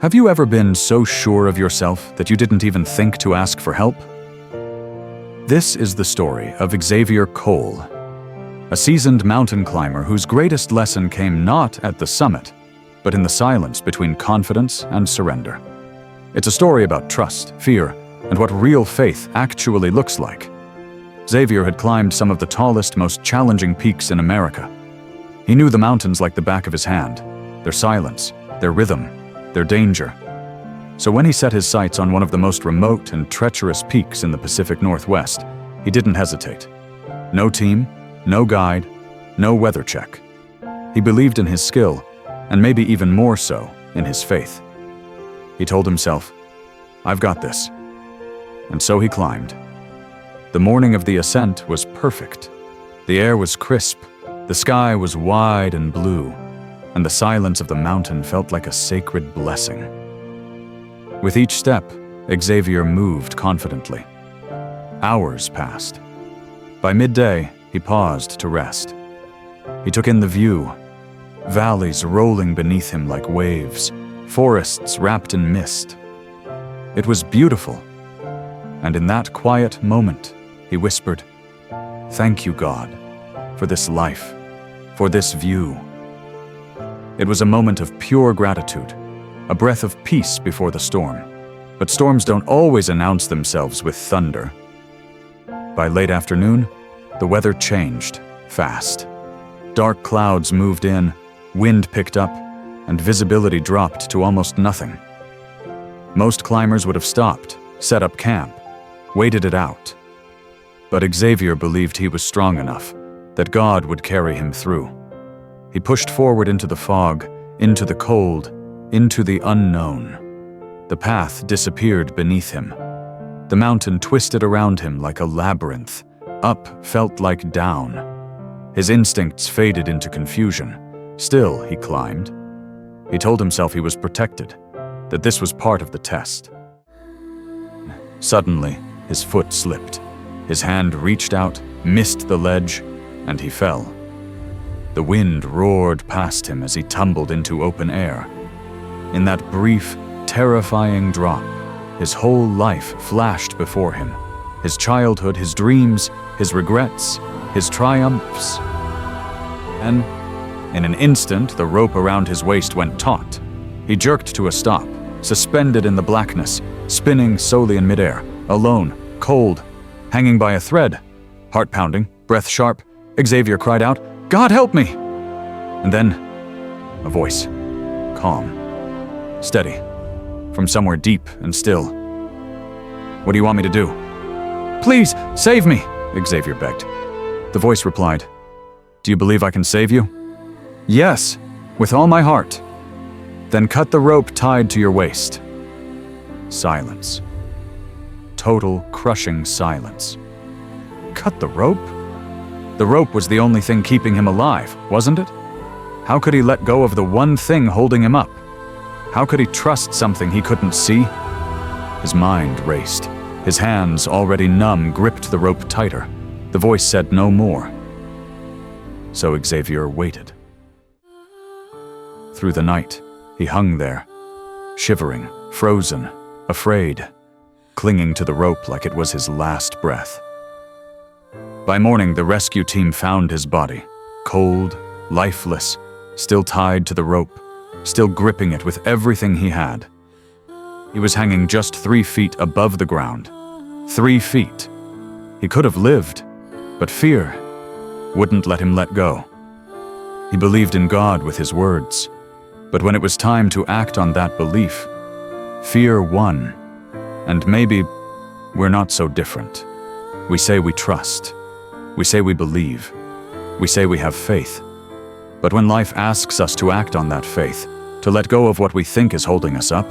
Have you ever been so sure of yourself that you didn't even think to ask for help? This is the story of Xavier Cole, a seasoned mountain climber whose greatest lesson came not at the summit, but in the silence between confidence and surrender. It's a story about trust, fear, and what real faith actually looks like. Xavier had climbed some of the tallest, most challenging peaks in America. He knew the mountains like the back of his hand, their silence, their rhythm, their danger. So when he set his sights on one of the most remote and treacherous peaks in the Pacific Northwest, he didn't hesitate. No team, no guide, no weather check. He believed in his skill, and maybe even more so, in his faith. He told himself, "I've got this." And so he climbed. The morning of the ascent was perfect. The air was crisp, the sky was wide and blue, and the silence of the mountain felt like a sacred blessing. With each step, Xavier moved confidently. Hours passed. By midday, he paused to rest. He took in the view, valleys rolling beneath him like waves, forests wrapped in mist. It was beautiful, and in that quiet moment, he whispered, "Thank you, God, for this life, for this view." It was a moment of pure gratitude, a breath of peace before the storm. But storms don't always announce themselves with thunder. By late afternoon, the weather changed fast. Dark clouds moved in, wind picked up, and visibility dropped to almost nothing. Most climbers would have stopped, set up camp, waited it out. But Xavier believed he was strong enough, that God would carry him through. He pushed forward into the fog, into the cold, into the unknown. The path disappeared beneath him. The mountain twisted around him like a labyrinth. Up felt like down. His instincts faded into confusion. Still, he climbed. He told himself he was protected, that this was part of the test. Suddenly, his foot slipped. His hand reached out, missed the ledge, and he fell. The wind roared past him as he tumbled into open air. In that brief, terrifying drop, his whole life flashed before him. His childhood, his dreams, his regrets, his triumphs. And in an instant, the rope around his waist went taut. He jerked to a stop, suspended in the blackness, spinning solely in midair, alone, cold, hanging by a thread. Heart pounding, breath sharp, Xavier cried out, "God help me!" And then, a voice, calm, steady, from somewhere deep and still. "What do you want me to do?" "Please, save me," Xavier begged. The voice replied, "Do you believe I can save you?" "Yes, with all my heart." "Then cut the rope tied to your waist." Silence. Total, crushing silence. Cut the rope? The rope was the only thing keeping him alive, wasn't it? How could he let go of the one thing holding him up? How could he trust something he couldn't see? His mind raced. His hands, already numb, gripped the rope tighter. The voice said no more. So Xavier waited. Through the night, he hung there, shivering, frozen, afraid, clinging to the rope like it was his last breath. By morning, the rescue team found his body, cold, lifeless, still tied to the rope, still gripping it with everything he had. He was hanging just 3 feet above the ground. 3 feet. He could have lived, but fear wouldn't let him let go. He believed in God with his words, but when it was time to act on that belief, fear won. And maybe we're not so different. We say we trust. We say we believe. We say we have faith. But when life asks us to act on that faith, to let go of what we think is holding us up,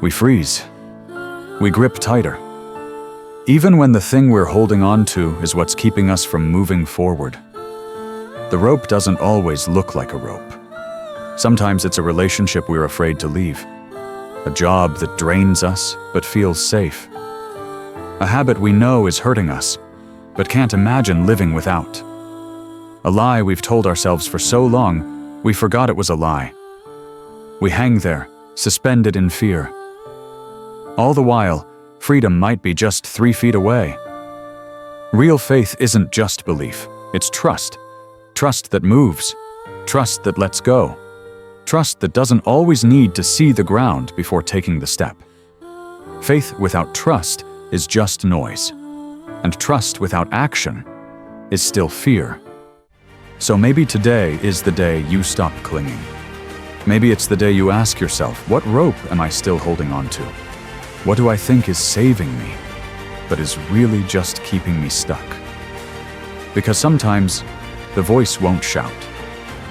we freeze. We grip tighter. Even when the thing we're holding on to is what's keeping us from moving forward. The rope doesn't always look like a rope. Sometimes it's a relationship we're afraid to leave. A job that drains us but feels safe. A habit we know is hurting us, but can't imagine living without. A lie we've told ourselves for so long, we forgot it was a lie. We hang there, suspended in fear. All the while, freedom might be just 3 feet away. Real faith isn't just belief, it's trust. Trust that moves. Trust that lets go. Trust that doesn't always need to see the ground before taking the step. Faith without trust is just noise. And trust without action is still fear. So maybe today is the day you stop clinging. Maybe it's the day you ask yourself, what rope am I still holding on to? What do I think is saving me, but is really just keeping me stuck? Because sometimes the voice won't shout.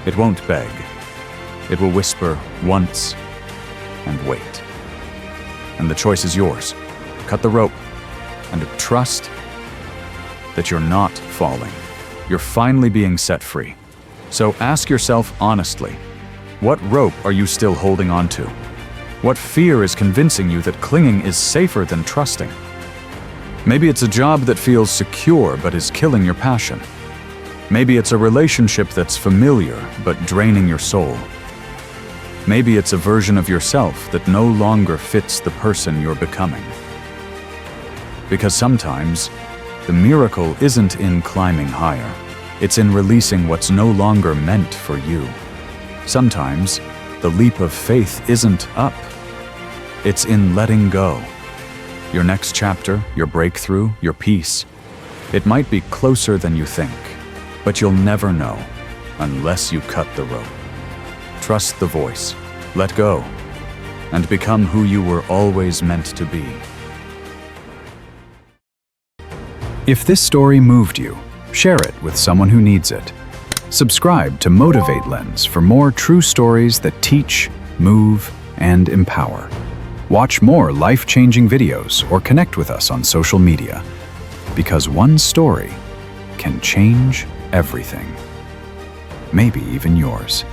It won't beg. It will whisper once and wait. And the choice is yours. Cut the rope and trust that you're not falling. You're finally being set free. So ask yourself honestly, what rope are you still holding on to? What fear is convincing you that clinging is safer than trusting? Maybe it's a job that feels secure but is killing your passion. Maybe it's a relationship that's familiar but draining your soul. Maybe it's a version of yourself that no longer fits the person you're becoming. Because sometimes, the miracle isn't in climbing higher. It's in releasing what's no longer meant for you. Sometimes, the leap of faith isn't up. It's in letting go. Your next chapter, your breakthrough, your peace. It might be closer than you think, but you'll never know unless you cut the rope. Trust the voice, let go, and become who you were always meant to be. If this story moved you, share it with someone who needs it. Subscribe to MotivatLens for more true stories that teach, move, and empower. Watch more life-changing videos or connect with us on social media, because one story can change everything, maybe even yours.